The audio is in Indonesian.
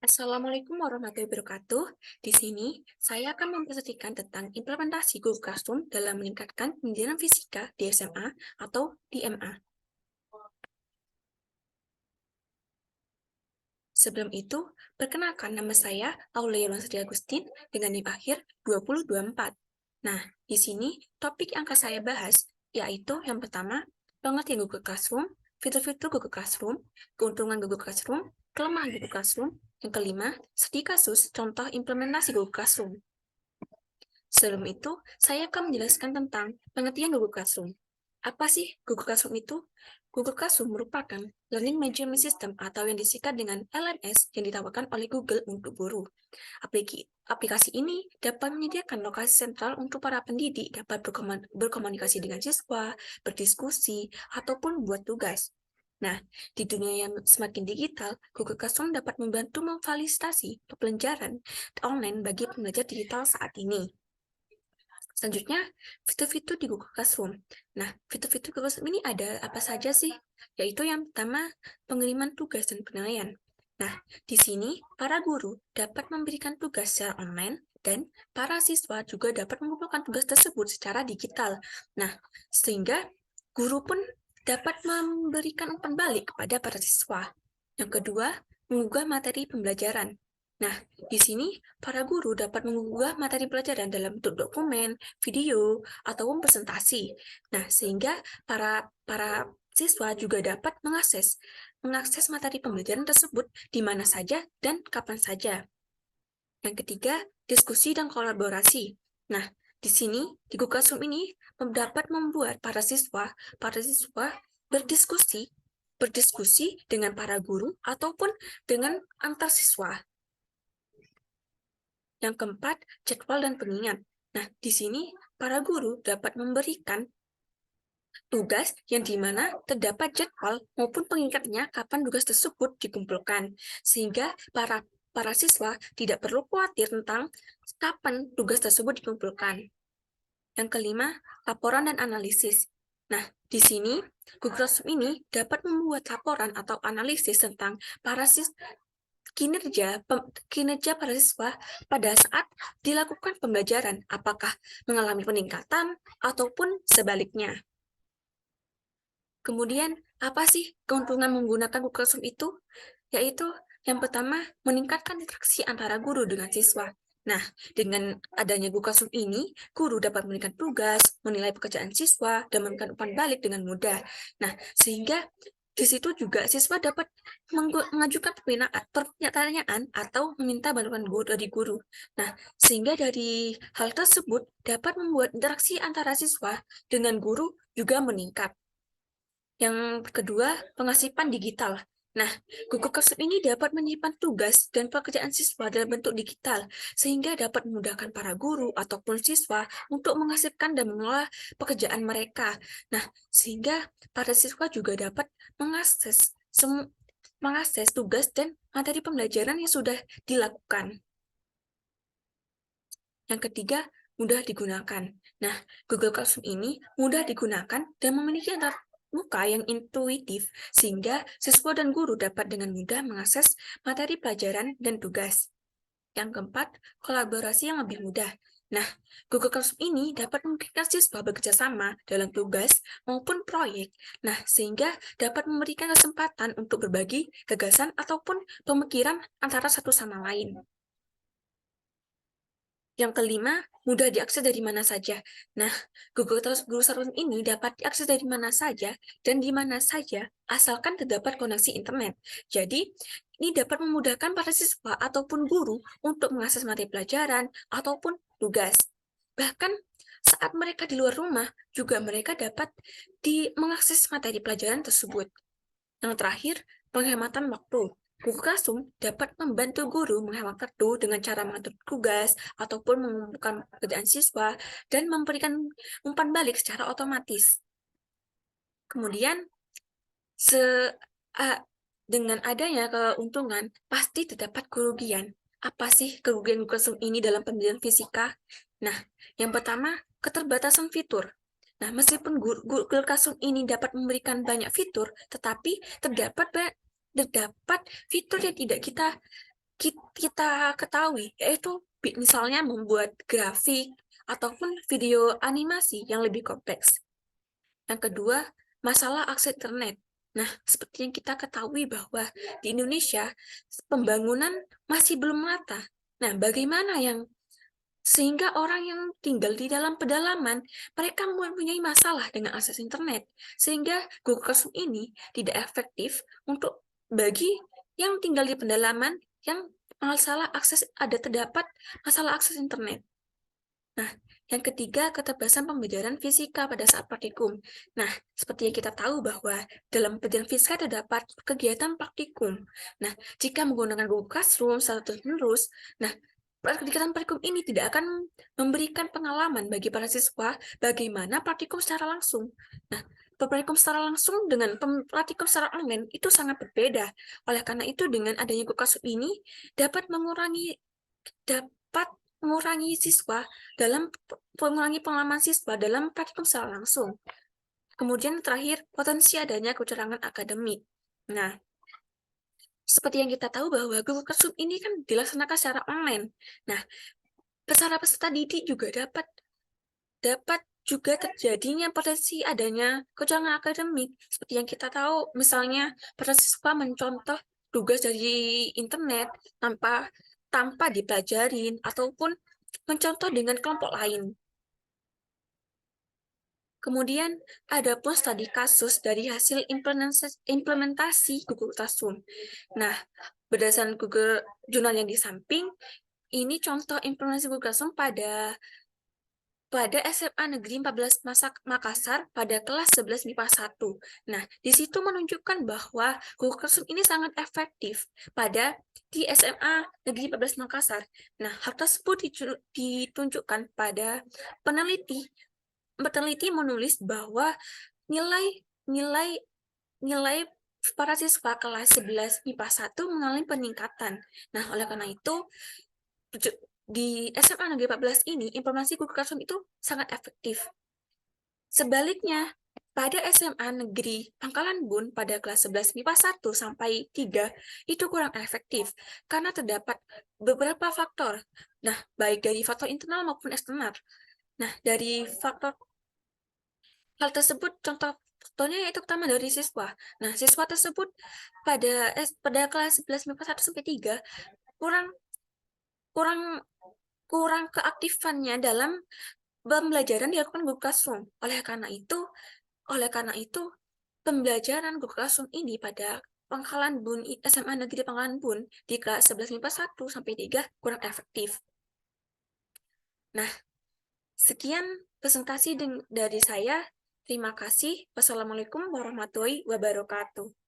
Assalamualaikum warahmatullahi wabarakatuh. Di sini, saya akan mempresentasikan tentang implementasi Google Classroom dalam meningkatkan pembelajaran fisika di SMA atau di MA. Sebelum itu, perkenalkan nama saya Aulia Sri Agustin dengan NIM akhir 2024. Nah, di sini topik yang akan saya bahas yaitu yang pertama, pengertian Google Classroom, fitur-fitur Google Classroom, keuntungan Google Classroom, kelemahan Google Classroom, yang kelima, studi kasus contoh implementasi Google Classroom. Sebelum itu, saya akan menjelaskan tentang pengertian Google Classroom. Apa sih Google Classroom itu? Google Classroom merupakan Learning Management System atau yang disingkat dengan LMS yang ditawarkan oleh Google untuk guru. Aplikasi ini dapat menyediakan lokasi sentral untuk para pendidik dapat berkomunikasi dengan siswa, berdiskusi, ataupun buat tugas. Nah, di dunia yang semakin digital, Google Classroom dapat membantu memfasilitasi pembelajaran online bagi pembelajar digital saat ini. Selanjutnya, fitur-fitur di Google Classroom. Nah, fitur-fitur Google Classroom ini ada apa saja sih? Yaitu yang pertama, pengiriman tugas dan penilaian. Nah, di sini para guru dapat memberikan tugas secara online dan para siswa juga dapat mengumpulkan tugas tersebut secara digital. Nah, sehingga guru pun dapat memberikan umpan balik kepada para siswa. Yang kedua, mengunggah materi pembelajaran. Nah, di sini para guru dapat mengunggah materi pelajaran dalam bentuk dokumen, video, ataupun presentasi. Nah, sehingga para siswa juga dapat mengakses materi pembelajaran tersebut di mana saja dan kapan saja. Yang ketiga, diskusi dan kolaborasi. Nah, di sini di Google Classroom ini dapat membuat para siswa berdiskusi dengan para guru ataupun dengan antar siswa. Yang keempat, jadwal dan pengingat. Nah, di sini para guru dapat memberikan tugas yang dimana terdapat jadwal maupun pengingatnya kapan tugas tersebut dikumpulkan, sehingga para siswa tidak perlu khawatir tentang kapan tugas tersebut dikumpulkan. Yang kelima, laporan dan analisis. Nah, di sini Google Classroom ini dapat membuat laporan atau analisis tentang kinerja para siswa pada saat dilakukan pembelajaran, apakah mengalami peningkatan ataupun sebaliknya. Kemudian, apa sih keuntungan menggunakan Google Classroom itu? Yaitu yang pertama, meningkatkan interaksi antara guru dengan siswa. Nah, dengan adanya Google Classroom ini, guru dapat memberikan tugas, menilai pekerjaan siswa, dan memberikan umpan balik dengan mudah. Nah, sehingga di situ juga siswa dapat mengajukan pertanyaan atau meminta bantuan dari guru. Nah, sehingga dari hal tersebut dapat membuat interaksi antara siswa dengan guru juga meningkat. Yang kedua, pengasipan digital. Nah, Google Classroom ini dapat menyimpan tugas dan pekerjaan siswa dalam bentuk digital, sehingga dapat memudahkan para guru ataupun siswa untuk mengasipkan dan mengelola pekerjaan mereka. Nah, sehingga para siswa juga dapat mengakses tugas dan materi pembelajaran yang sudah dilakukan. Yang ketiga, mudah digunakan. Nah, Google Classroom ini mudah digunakan dan memiliki antar muka yang intuitif, sehingga siswa dan guru dapat dengan mudah mengakses materi pelajaran dan tugas. Yang keempat, kolaborasi yang lebih mudah. Nah, Google Classroom ini dapat memungkinkan siswa bekerja sama dalam tugas maupun proyek. Nah, sehingga dapat memberikan kesempatan untuk berbagi gagasan ataupun pemikiran antara satu sama lain. Yang kelima, mudah diakses dari mana saja. Nah, Google Classroom ini dapat diakses dari mana saja dan di mana saja, asalkan terdapat koneksi internet. Jadi, ini dapat memudahkan para siswa ataupun guru untuk mengakses materi pelajaran ataupun tugas. Bahkan saat mereka di luar rumah, juga mereka dapat mengakses materi pelajaran tersebut. Yang terakhir, penghematan waktu. Google Classroom dapat membantu guru menghemat waktu dengan cara mengatur tugas ataupun mengumpulkan pekerjaan siswa dan memberikan umpan balik secara otomatis. Kemudian, dengan adanya keuntungan, pasti terdapat kerugian. Apa sih kerugian Google Classroom ini dalam pembelajaran fisika? Nah, yang pertama, keterbatasan fitur. Nah, meskipun Google Classroom ini dapat memberikan banyak fitur, tetapi terdapat fitur yang tidak kita kita ketahui, yaitu misalnya membuat grafik ataupun video animasi yang lebih kompleks. Yang kedua, masalah akses internet. Nah, seperti yang kita ketahui bahwa di Indonesia pembangunan masih belum merata. Nah, bagaimana sehingga orang yang tinggal di dalam pedalaman, mereka mempunyai masalah dengan akses internet, sehingga Google Classroom ini tidak efektif untuk bagi yang tinggal di pedalaman yang terdapat masalah akses internet. Nah, yang ketiga, keterbatasan pembelajaran fisika pada saat praktikum. Nah, seperti yang kita tahu bahwa dalam pembelajaran fisika terdapat kegiatan praktikum. Nah, jika menggunakan Google Classroom secara terus-menerus, nah, kegiatan praktikum ini tidak akan memberikan pengalaman bagi para siswa bagaimana praktikum secara langsung. Nah, praktikum secara langsung dengan praktikum secara online itu sangat berbeda. Oleh karena itu, dengan adanya Google Classroom ini dapat dapat mengurangi pengalaman siswa dalam praktikum secara langsung. Kemudian terakhir, potensi adanya kecurangan akademik. Nah, seperti yang kita tahu bahwa Google Classroom ini kan dilaksanakan secara online. Nah, peserta didik juga dapat juga terjadinya potensi adanya kecurangan akademik. Seperti yang kita tahu, misalnya para siswa mencontoh tugas dari internet tanpa dipelajarin ataupun mencontoh dengan kelompok lain. Kemudian ada pun studi kasus dari hasil implementasi Google Classroom. Nah, berdasarkan Google Jurnal yang di samping, ini contoh implementasi Google Classroom pada SMA Negeri 14 Makassar pada kelas 11 MIPA 1. Nah, di situ menunjukkan bahwa Google Classroom ini sangat efektif di SMA Negeri 14 Makassar. Nah, hal tersebut ditunjukkan pada peneliti menulis bahwa nilai nilai nilai para siswa kelas 11 MIPA 1 mengalami peningkatan. Nah, oleh karena itu di SMA Negeri 14 ini implementasi Google Classroom itu sangat efektif. Sebaliknya, pada SMA Negeri Pangkalan Bun pada kelas 11 MIPA 1 sampai 3 itu kurang efektif karena terdapat beberapa faktor. Nah, baik dari faktor internal maupun eksternal. Nah, dari hal tersebut contohnya yaitu pertama dari siswa. Nah, siswa tersebut pada kelas 11 MIPA 1 sampai 3 kurang kurang kurang keaktifannya dalam pembelajaran dilakukan Google Classroom. Oleh karena itu pembelajaran Google Classroom ini pada Pangkalan Bun SMA Negeri Pangkalan Bun di kelas 11 MIPA 1 sampai 3 kurang efektif. Nah, sekian presentasi dari saya. Terima kasih. Wassalamualaikum warahmatullahi wabarakatuh.